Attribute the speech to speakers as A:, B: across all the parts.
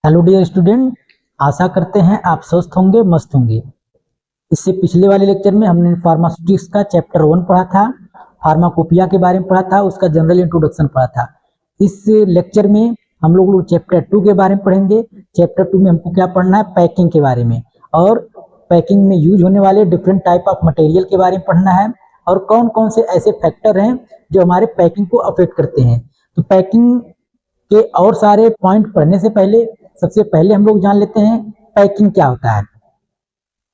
A: Hello dear student, आशा करते हैं आप स्वस्थ होंगे, मस्त होंगे। इससे पिछले वाले लेक्चर में हमने फार्मास्यूटिक्स का चैप्टर 1 पढ़ा था, फार्माकोपिया के बारे में पढ़ा था, उसका जनरल इंट्रोडक्शन पढ़ा था। इस लेक्चर में हम लोग चैप्टर 2 के बारे में पढ़ेंगे। चैप्टर 2 में हमको क्या पढ़ना है, पैकिंग के बारे में, और पैकिंग में यूज होने वाले डिफरेंट टाइप ऑफ मटेरियल के बारे में पढ़ना है, और कौन कौन से ऐसे फैक्टर हैं जो हमारे पैकिंग को अफेक्ट करते हैं। तो पैकिंग के और सारे पॉइंट पढ़ने से पहले सबसे पहले हम लोग जान लेते हैं पैकिंग क्या होता है।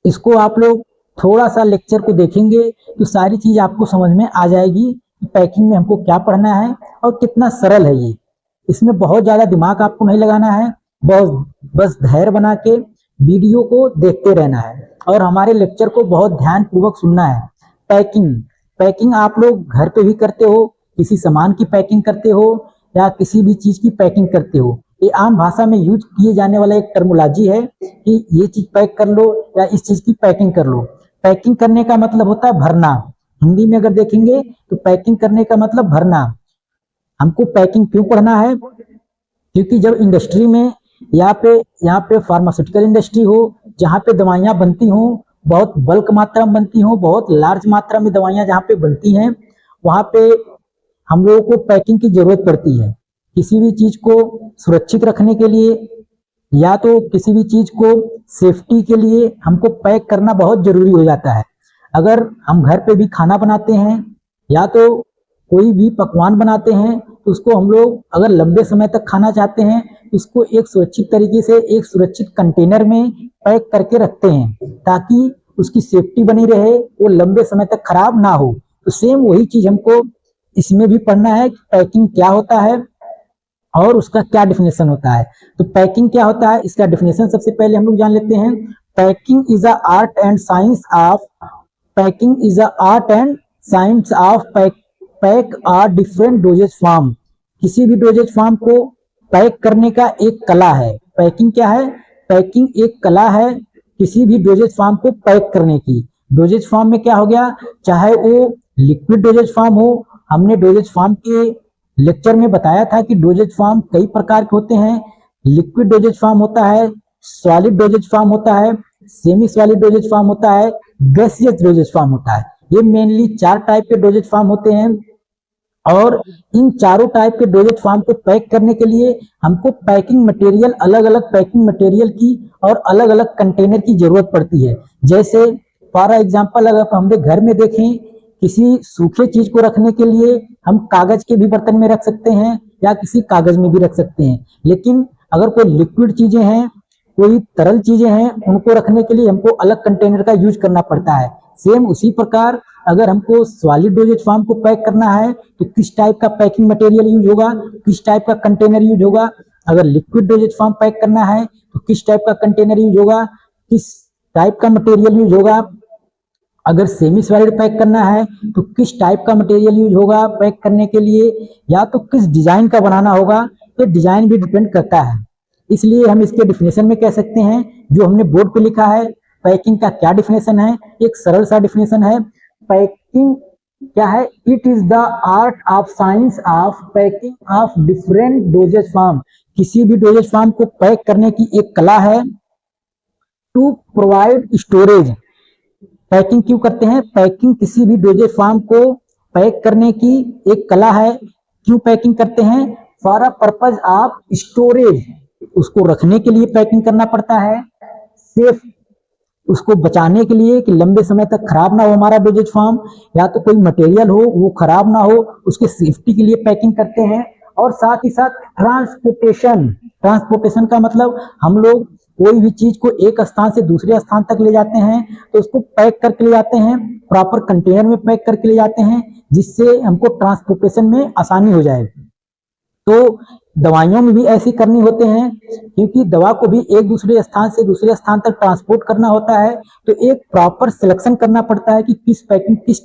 A: इसको आप लोग थोड़ा सा लेक्चर को देखेंगे तो सारी चीज आपको समझ में आ जाएगी कि पैकिंग में हमको क्या पढ़ना है और कितना सरल है ये। इसमें बहुत ज्यादा दिमाग आपको नहीं लगाना है, बस धैर्य बना के वीडियो को देखते रहना है और हमारे लेक्चर को बहुत ध्यान पूर्वक सुनना है। पैकिंग आप लोग घर पे भी करते हो, किसी सामान की पैकिंग करते हो या किसी भी चीज की पैकिंग करते हो। ये आम भाषा में यूज किए जाने वाला एक टर्मोलॉजी है कि ये चीज पैक कर लो या इस चीज की पैकिंग कर लो। पैकिंग करने का मतलब होता है भरना। हिंदी में अगर देखेंगे तो पैकिंग करने का मतलब भरना। हमको पैकिंग क्यों पढ़ना है? क्योंकि जब इंडस्ट्री में यहाँ पे फार्मास्यूटिकल इंडस्ट्री हो, जहाँ पे दवाइयाँ बनती हो, बहुत बल्क मात्रा में बनती हो, बहुत लार्ज मात्रा में दवाइयाँ जहाँ पे बनती हैं, वहाँ पे हम लोगों को पैकिंग की जरूरत पड़ती है। किसी भी चीज को सुरक्षित रखने के लिए या तो किसी भी चीज को सेफ्टी के लिए हमको पैक करना बहुत जरूरी हो जाता है। अगर हम घर पे भी खाना बनाते हैं या तो कोई भी पकवान बनाते हैं तो उसको हम लोग अगर लंबे समय तक खाना चाहते हैं तो उसको एक सुरक्षित तरीके से एक सुरक्षित कंटेनर में पैक करके रखते हैं ताकि उसकी सेफ्टी बनी रहे, वो लंबे समय तक खराब ना हो। तो सेम वही चीज हमको इसमें भी पढ़ना है कि पैकिंग क्या होता है और उसका क्या डिफिनेशन होता है। तो पैकिंग क्या होता है, इसका डिफिनेशन सबसे पहले हम लोग जान लेते हैं। Packing is a art and science of pack are different dosages form. किसी भी डोजेज फॉर्म को पैक करने का एक कला है। पैकिंग क्या है? पैकिंग एक कला है किसी भी डोजेज फॉर्म को पैक करने की। डोजेज फॉर्म में क्या हो गया, चाहे वो लिक्विड डोजेज फॉर्म हो। हमने डोजेज फॉर्म के लेक्चर में बताया था कि डोजेज फॉर्म कई प्रकार के होते हैं। लिक्विड डोजेज फॉर्म होता है, सॉलिड डोजेज फॉर्म होता है, सेमी सॉलिड डोजेज फॉर्म होता है, गैसियस डोजेज फॉर्म होता है। ये मेनली 4 टाइप के डोजेज फॉर्म होते हैं और इन चारों टाइप के डोजेज फॉर्म को पैक करने के लिए हमको पैकिंग मटेरियल, अलग अलग पैकिंग मटेरियल की और अलग अलग कंटेनर की जरूरत पड़ती है। जैसे फॉर एग्जाम्पल अगर हमने घर में देखें, किसी सूखे चीज को रखने के लिए हम कागज के भी बर्तन में रख सकते हैं या किसी कागज में भी रख सकते हैं। लेकिन अगर कोई लिक्विड चीजें हैं, कोई तरल चीजें हैं, उनको रखने के लिए हमको अलग कंटेनर का यूज करना पड़ता है। सेम उसी प्रकार अगर हमको सॉलिड डोजेज फॉर्म को पैक करना है तो किस टाइप का पैकिंग मटेरियल यूज होगा, किस टाइप का कंटेनर यूज होगा। अगर लिक्विड डोजेज फॉर्म पैक करना है तो किस टाइप का कंटेनर यूज होगा, किस टाइप का मटेरियल यूज होगा। अगर सेमी सॉलिड पैक करना है तो किस टाइप का मटेरियल यूज होगा पैक करने के लिए, या तो किस डिजाइन का बनाना होगा। तो डिजाइन भी डिपेंड करता है। इसलिए हम इसके डिफिनेशन में कह सकते हैं जो हमने बोर्ड पे लिखा है। पैकिंग का क्या डिफिनेशन है, एक सरल सा डिफिनेशन है। पैकिंग क्या है? It is the art of science of packing of different dosages form. किसी भी डोजेज फॉर्म को पैक करने की एक कला है। To provide storage. पैकिंग क्यों करते हैं? पैकिंग किसी भी डोजेज फॉर्म को पैक करने की एक कला है। क्यों पैकिंग करते हैं? For a purpose of storage. उसको रखने के लिए पैकिंग करना पड़ता है। सेफ, उसको बचाने के लिए कि लंबे समय तक खराब ना हो हमारा डोजेज फॉर्म, या तो कोई मटेरियल हो वो खराब ना हो, उसके सेफ्टी के लिए पैकिंग करते हैं। और साथ ही साथ ट्रांसपोर्टेशन का मतलब हम लोग कोई भी चीज को एक स्थान से दूसरे स्थान तक ले जाते हैं तो उसको पैक करके ले जाते हैं, प्रॉपर कंटेनर में पैक करके ले जाते हैं जिससे हमको ट्रांसपोर्टेशन में आसानी हो जाए। तो दवाइयों में भी ऐसे करनी होते हैं क्योंकि दवा को भी एक दूसरे स्थान से दूसरे स्थान तक ट्रांसपोर्ट करना होता है। तो एक प्रॉपर सिलेक्शन करना पड़ता है कि किस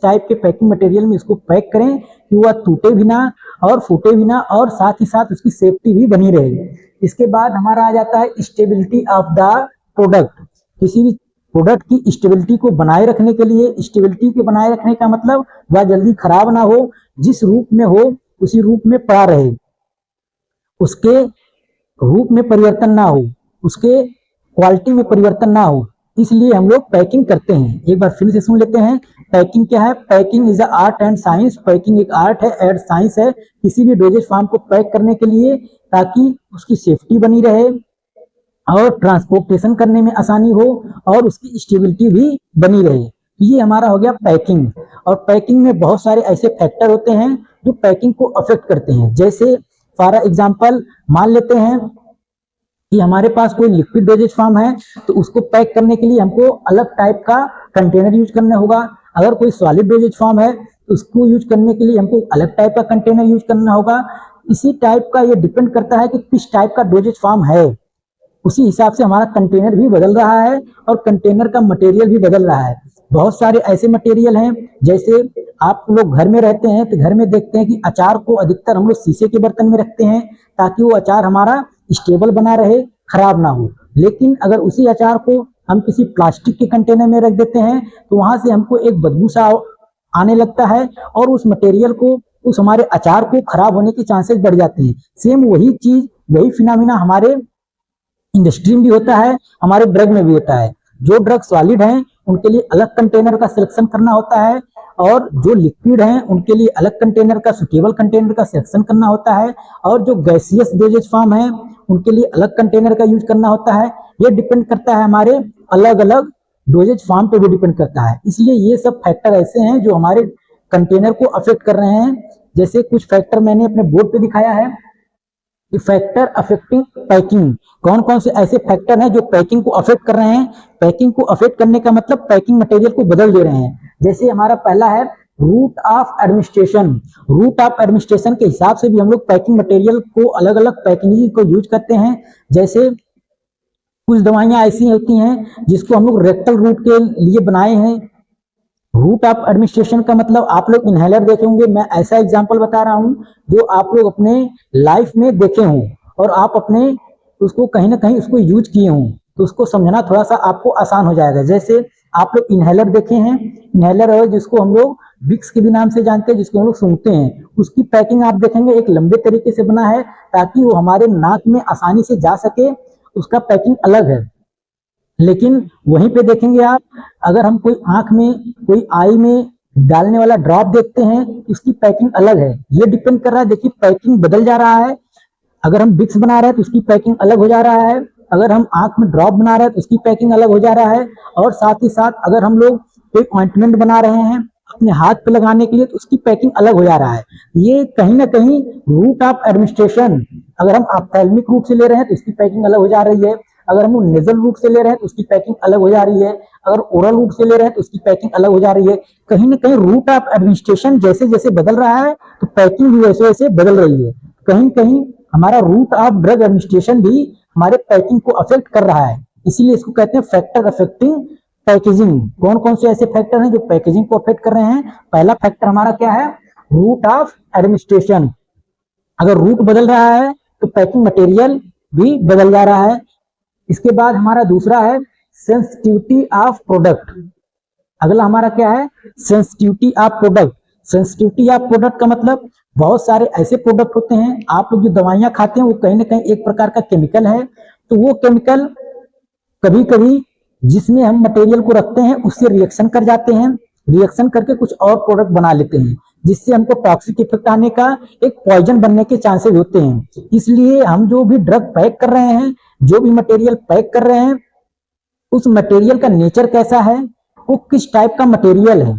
A: टाइप के पैकिंग मटेरियल में इसको पैक करें कि वह टूटे भी ना और फूटे भी ना, और साथ ही साथ उसकी सेफ्टी भी बनी रहे। इसके बाद हमारा आ जाता है स्टेबिलिटी ऑफ द प्रोडक्ट। किसी भी प्रोडक्ट की स्टेबिलिटी को बनाए रखने के लिए, स्टेबिलिटी के बनाए रखने का मतलब वह जल्दी खराब ना हो, जिस रूप में हो उसी रूप में पड़ा रहे, उसके रूप में परिवर्तन ना हो। उसके क्वालिटी में परिवर्तन ना हो, इसलिए हम लोग पैकिंग करते हैं। एक बार फिर से सुन लेते हैं, पैकिंग क्या है? Packing is a art and science. Packing एक आर्ट है एंड साइंस है किसी भी डोजेज फॉर्म को पैक करने के लिए, ताकि उसकी सेफ्टी बनी रहे और ट्रांसपोर्टेशन करने में आसानी हो और उसकी स्टेबिलिटी भी बनी रहे। तो ये हमारा हो गया पैकिंग। और पैकिंग में बहुत सारे ऐसे फैक्टर होते हैं जो पैकिंग को अफेक्ट करते हैं। जैसे फॉर एग्जांपल मान लेते हैं कि हमारे पास कोई लिक्विड डोजेज फॉर्म है, तो उसको पैक करने के लिए हमको अलग टाइप का कंटेनर यूज करना होगा। अगर कोई सॉलिड डोजेज फॉर्म है तो उसको यूज करने के लिए हमको अलग टाइप का कंटेनर यूज करना होगा। इसी टाइप का ये डिपेंड करता है कि किस टाइप का डोजेज फॉर्म है, उसी हिसाब से हमारा कंटेनर भी बदल रहा है और कंटेनर का मटेरियल भी बदल रहा है। बहुत सारे ऐसे मटेरियल हैं, जैसे आप लोग घर में रहते हैं तो घर में देखते हैं कि अचार को अधिकतर हम लोग शीशे के बर्तन में रखते हैं ताकि वो अचार हमारा स्टेबल बना रहे, खराब ना हो। लेकिन अगर उसी अचार को हम किसी प्लास्टिक के कंटेनर में रख देते हैं तो वहां से हमको एक बदबू सा आने लगता है और उस मटेरियल को, उस हमारे अचार को खराब होने के चांसेस बढ़ जाते हैं। सेम वही चीज, वही फिनोमिना हमारे इंडस्ट्री में भी होता है, हमारे ड्रग में भी होता है। जो ड्रग सॉलिड हैं उनके लिए अलग कंटेनर का सिलेक्शन करना होता है और जो लिक्विड हैं उनके लिए अलग कंटेनर का, सुटेबल कंटेनर का सिलेक्शन करना होता है। और जो गैसियस डोजेज फॉर्म है उनके लिए अलग कंटेनर का यूज करना होता है। ये डिपेंड करता है हमारे अलग अलग डोजेज फॉर्म पे भी डिपेंड करता है। इसलिए ये सब फैक्टर ऐसे हैं जो हमारे कंटेनर को अफेक्ट कर रहे हैं। जैसे कुछ फैक्टर मैंने अपने बोर्ड पे दिखाया है, फैक्टर अफेक्टिंग पैकिंग। कौन कौन से ऐसे फैक्टर हैं जो पैकिंग को अफेक्ट कर रहे हैं? पैकिंग को अफेक्ट करने का मतलब पैकिंग मटेरियल को बदल दे रहे हैं। जैसे हमारा पहला है route of administration. Route of administration के हिसाब से भी हम लोग पैकिंग मटेरियल को, अलग अलग पैकिंग को यूज करते हैं। जैसे कुछ दवाइयां ऐसी होती हैं जिसको हम लोग रेक्टल रूट के लिए बनाए हैं। रूट ऑफ एडमिनिस्ट्रेशन का मतलब आप लोग इनहेलर देखे होंगे, मैं ऐसा एग्जांपल बता रहा हूं जो आप लोग अपने लाइफ में देखे हों और आप अपने उसको कहीं ना कहीं उसको यूज किए हों, तो उसको समझना थोड़ा सा आपको आसान हो जाएगा। जैसे आप लोग इनहेलर देखे हैं, इनहेलर है जिसको हम लोग विक्स के भी नाम से जानते हैं, जिसको हम लोग सूंघते हैं। उसकी पैकिंग आप देखेंगे एक लंबे तरीके से बना है ताकि वो हमारे नाक में आसानी से जा सके, उसका पैकिंग अलग है। लेकिन वहीं पे देखेंगे आप, अगर हम कोई आंख में, कोई आई में डालने वाला ड्रॉप देखते हैं, उसकी पैकिंग अलग है। ये डिपेंड कर रहा है, देखिए पैकिंग बदल जा रहा है। अगर हम विक्स बना रहे हैं तो उसकी पैकिंग अलग हो जा रहा है, अगर हम आंख में ड्रॉप बना रहे हैं तो उसकी पैकिंग अलग हो जा रहा है। और साथ ही साथ अगर हम लोग कोई ऑइंटमेंट बना रहे हैं अपने हाथ पे लगाने के लिए तो उसकी पैकिंग अलग हो जा रहा है। ये कहीं ना कहीं रूट ऑफ एडमिनिस्ट्रेशन, अगर हम ऑप्थेल्मिक रूट से ले रहे हैं तो उसकी पैकिंग अलग हो जा रही है, अगर हम नेजल रूट से ले रहे हैं तो उसकी पैकिंग अलग हो जा रही है, अगर ओरल रूट से ले रहे हैं तो उसकी पैकिंग अलग हो जा रही है। कहीं ना कहीं रूट ऑफ एडमिनिस्ट्रेशन जैसे जैसे बदल रहा है तो पैकिंग भी वैसे वैसे बदल रही है। कहीं कहीं हमारा रूट ऑफ ड्रग एडमिनिस्ट्रेशन भी हमारे पैकिंग को अफेक्ट कर रहा है। इसीलिए इसको कहते हैं फैक्टर अफेक्टिंग पैकेजिंग। कौन कौन से ऐसे फैक्टर हैं जो पैकेजिंग को अफेक्ट कर रहे हैं? पहला फैक्टर हमारा क्या है? Route of administration. अगर रूट बदल रहा है तो पैकिंग मटेरियल भी बदल जा रहा है। इसके बाद हमारा दूसरा है सेंसिटिविटी ऑफ प्रोडक्ट। अगला हमारा क्या है? Sensitivity of product. Sensitivity of product का मतलब बहुत सारे ऐसे प्रोडक्ट होते हैं, आप लोग जो दवाइयां खाते हैं वो कहीं ना कहीं एक प्रकार का केमिकल है, तो वो केमिकल कभी कभी जिसमें हम मटेरियल को रखते हैं उससे रिएक्शन कर जाते हैं, रिएक्शन करके कुछ और प्रोडक्ट बना लेते हैं, जिससे हमको टॉक्सिक इफेक्ट आने का, एक पॉइजन बनने के चांसेस होते हैं। इसलिए हम जो भी ड्रग पैक कर रहे हैं, जो भी मटेरियल पैक कर रहे हैं, उस मटेरियल का नेचर कैसा है, वो किस टाइप का मटेरियल है,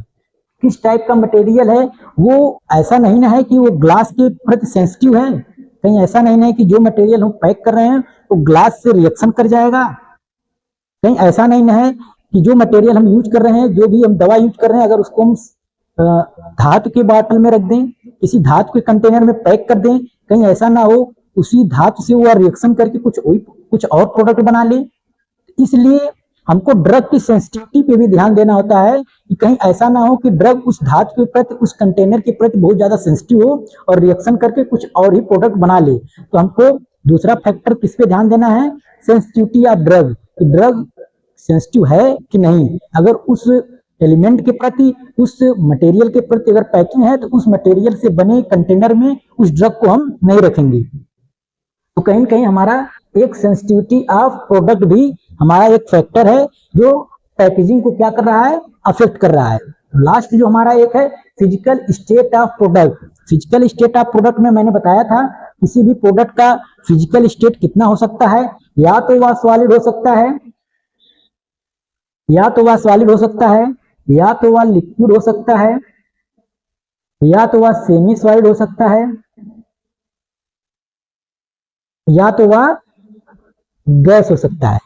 A: किस टाइप का मटेरियल है। वो ऐसा नहीं ना है कि वो ग्लास के प्रति सेंसिटिव है, कहीं ऐसा नहीं है कि जो मटेरियल हम पैक कर रहे हैं वो ग्लास से रिएक्शन कर जाएगा, कहीं ऐसा नहीं है कि जो मटेरियल हम यूज कर रहे हैं, जो भी हम दवा यूज कर रहे हैं, अगर उसको हम धातु के बोतल में रख दें, किसी धातु के कंटेनर में पैक कर दें, कहीं ऐसा ना हो उसी धातु से वो रिएक्शन करके कुछ और प्रोडक्ट बना ले। इसलिए हमको ड्रग की सेंसिटिविटी पे भी ध्यान देना होता है कि कहीं ऐसा ना हो कि ड्रग उस धातु के प्रति, उस कंटेनर के प्रति बहुत ज्यादा सेंसिटिव हो और रिएक्शन करके कुछ और ही प्रोडक्ट बना ले। तो हमको दूसरा फैक्टर किस पे ध्यान देना है? सेंसिटिविटी ऑफ ड्रग, कि ड्रग सेंसिटिव है कि नहीं। अगर उस एलिमेंट के प्रति, उस मटेरियल के प्रति अगर पैकिंग है तो उस मटेरियल से बने कंटेनर में उस ड्रग को हम नहीं रखेंगे। तो कहीं ना कहीं हमारा एक सेंसिटिविटी ऑफ प्रोडक्ट भी हमारा एक फैक्टर है जो पैकेजिंग को क्या कर रहा है, अफेक्ट कर रहा है। लास्ट जो हमारा एक है physical state of product. Physical state of product में मैंने बताया था किसी भी प्रोडक्ट का फिजिकल स्टेट कितना हो सकता है, या तो वह सॉलिड हो सकता है, या तो वह सॉलिड हो सकता है, या तो वह लिक्विड हो सकता है, या तो वह सेमी सॉलिड हो सकता है, या तो वह गैस हो सकता है।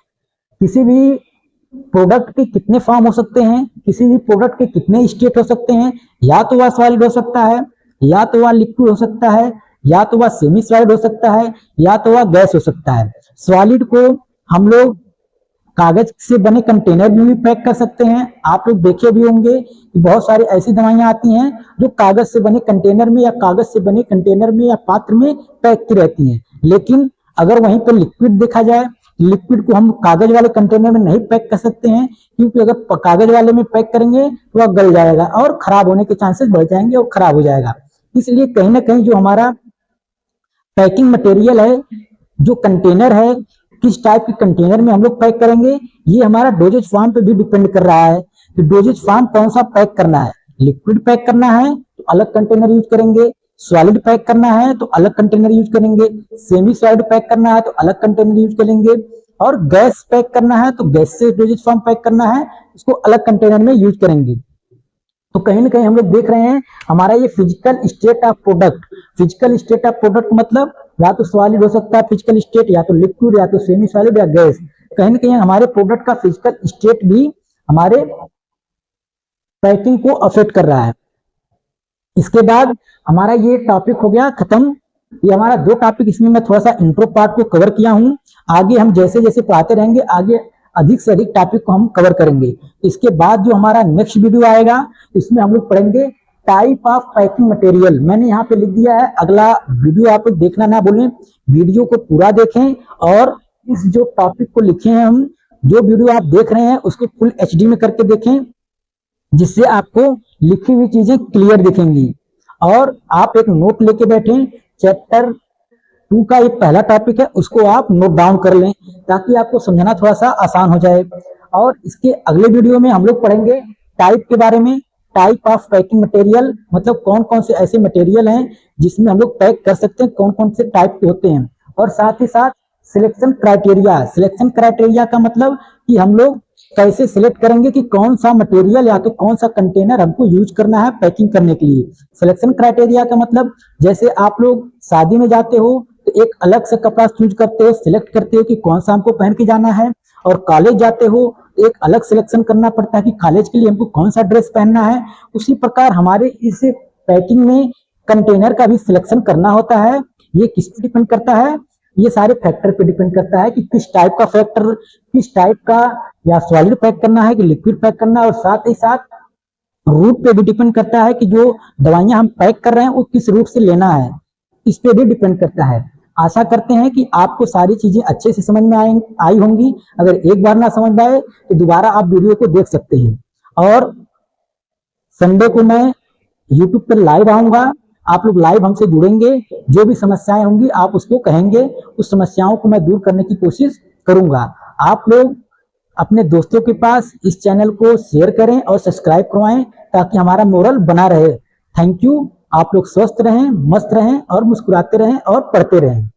A: किसी भी प्रोडक्ट के कितने फॉर्म हो सकते हैं, किसी भी प्रोडक्ट के कितने स्टेट हो सकते हैं, या तो वह सॉलिड हो सकता है, या तो वह लिक्विड हो सकता है, या तो वह सेमी सॉलिड हो सकता है, या तो वह गैस हो सकता है। सॉलिड को हम लोग कागज से बने कंटेनर में भी पैक कर सकते हैं। आप लोग देखे भी होंगे कि बहुत सारी ऐसी दवाइयां आती हैं जो कागज से बने कंटेनर में या कागज से बने कंटेनर में या पात्र में पैक की रहती हैं। लेकिन अगर वहीं पर लिक्विड देखा जाए, लिक्विड को हम कागज वाले कंटेनर में नहीं पैक कर सकते हैं, क्योंकि अगर कागज वाले में पैक करेंगे तो वह गल जाएगा और खराब होने के चांसेस बढ़ जाएंगे और खराब हो जाएगा। इसलिए कहीं ना कहीं जो हमारा पैकिंग मटेरियल है, जो कंटेनर है, किस टाइप के कंटेनर में हम लोग पैक करेंगे, ये हमारा डोजेज फॉर्म पे भी डिपेंड कर रहा है कि डोजेज फॉर्म कौन सा पैक करना है। लिक्विड पैक करना है तो अलग कंटेनर यूज करेंगे, सॉलिड पैक करना है तो अलग कंटेनर यूज करेंगे, सेमी सॉलिड पैक करना है तो अलग कंटेनर यूज करेंगे, और गैस पैक करना है तो गैस से डोजेज फॉर्म पैक करना है उसको अलग कंटेनर में यूज करेंगे। तो कहीं ना कहीं हम लोग देख रहे हैं हमारा ये physical state of product. Physical state of product मतलब या तो सॉलिड हो सकता है फिजिकल स्टेट, या तो लिक्विड, या तो सेमी सॉलिड, या गैस। कहीं ना कहीं हमारे प्रोडक्ट का फिजिकल स्टेट भी हमारे पैकिंग को अफेक्ट कर रहा है। इसके बाद हमारा ये टॉपिक हो गया खत्म। ये हमारा 2 टॉपिक, इसमें मैं थोड़ा सा इंट्रो पार्ट को कवर किया हूं। आगे हम जैसे जैसे पढ़ाते रहेंगे आगे अधिक से अधिक टॉपिक को हम कवर करेंगे। इसके बाद जो हमारा नेक्स्ट वीडियो आएगा इसमें हम लोग पढ़ेंगे टाइप ऑफ पैकिंग मटेरियल। मैंने यहाँ पे लिख दिया है, अगला वीडियो आप लोग देखना ना भूलें, वीडियो को पूरा देखें और इस जो टॉपिक को लिखे हैं हम, जो वीडियो आप देख रहे हैं उसको फुल HD में करके देखें, जिससे आपको लिखी हुई चीजें क्लियर दिखेंगी। और आप एक नोट लेके बैठें, चैप्टर 2 का ये पहला टॉपिक है, उसको आप नोट डाउन कर लें ताकि आपको समझना थोड़ा सा आसान हो जाए। और इसके अगले वीडियो में हम लोग पढ़ेंगे टाइप के बारे में, टाइप ऑफ पैकिंग मटेरियल, मतलब कौन कौन से ऐसे मटेरियल हैं जिसमें हम लोग पैक कर सकते हैं, कौन कौन से टाइप के होते हैं। और साथ ही साथ सिलेक्शन क्राइटेरिया। सिलेक्शन क्राइटेरिया का मतलब कि हम लोग कैसे सिलेक्ट करेंगे कि कौन सा मटेरियल या तो कौन सा कंटेनर हमको यूज करना है पैकिंग करने के लिए। सिलेक्शन क्राइटेरिया का मतलब जैसे आप लोग शादी में जाते हो तो एक अलग से कपड़ा चूज करते हो, सिलेक्ट करते हो कि कौन सा हमको पहन के जाना है, और कॉलेज जाते हो तो एक अलग सिलेक्शन करना पड़ता है कि कॉलेज के लिए हमको कौन सा ड्रेस पहनना है। उसी प्रकार हमारे इस पैकिंग में कंटेनर का भी सिलेक्शन करना होता है। ये किस पे डिपेंड करता है, ये सारे फैक्टर पे डिपेंड करता है कि किस टाइप का फैक्टर, किस टाइप का या सॉलिड पैक करना है कि लिक्विड पैक करना है, और साथ ही साथ रूट पे भी डिपेंड करता है कि जो दवाइयां हम पैक कर रहे हैं वो किस रूट से लेना है, इस पे भी डिपेंड करता है। आशा करते हैं कि आपको सारी चीजें अच्छे से समझ में आई होंगी। अगर एक बार ना समझ आए तो दोबारा आप वीडियो को देख सकते हैं। और संडे को मैं यूट्यूब पर लाइव आऊंगा, आप लोग लाइव हमसे जुड़ेंगे, जो भी समस्याएं होंगी आप उसको कहेंगे, उस समस्याओं को मैं दूर करने की कोशिश करूंगा। आप लोग अपने दोस्तों के पास इस चैनल को शेयर करें और सब्सक्राइब करवाएं ताकि हमारा मोरल बना रहे। Thank you. आप लोग स्वस्थ रहें, मस्त रहें और मुस्कुराते रहें और पढ़ते रहें।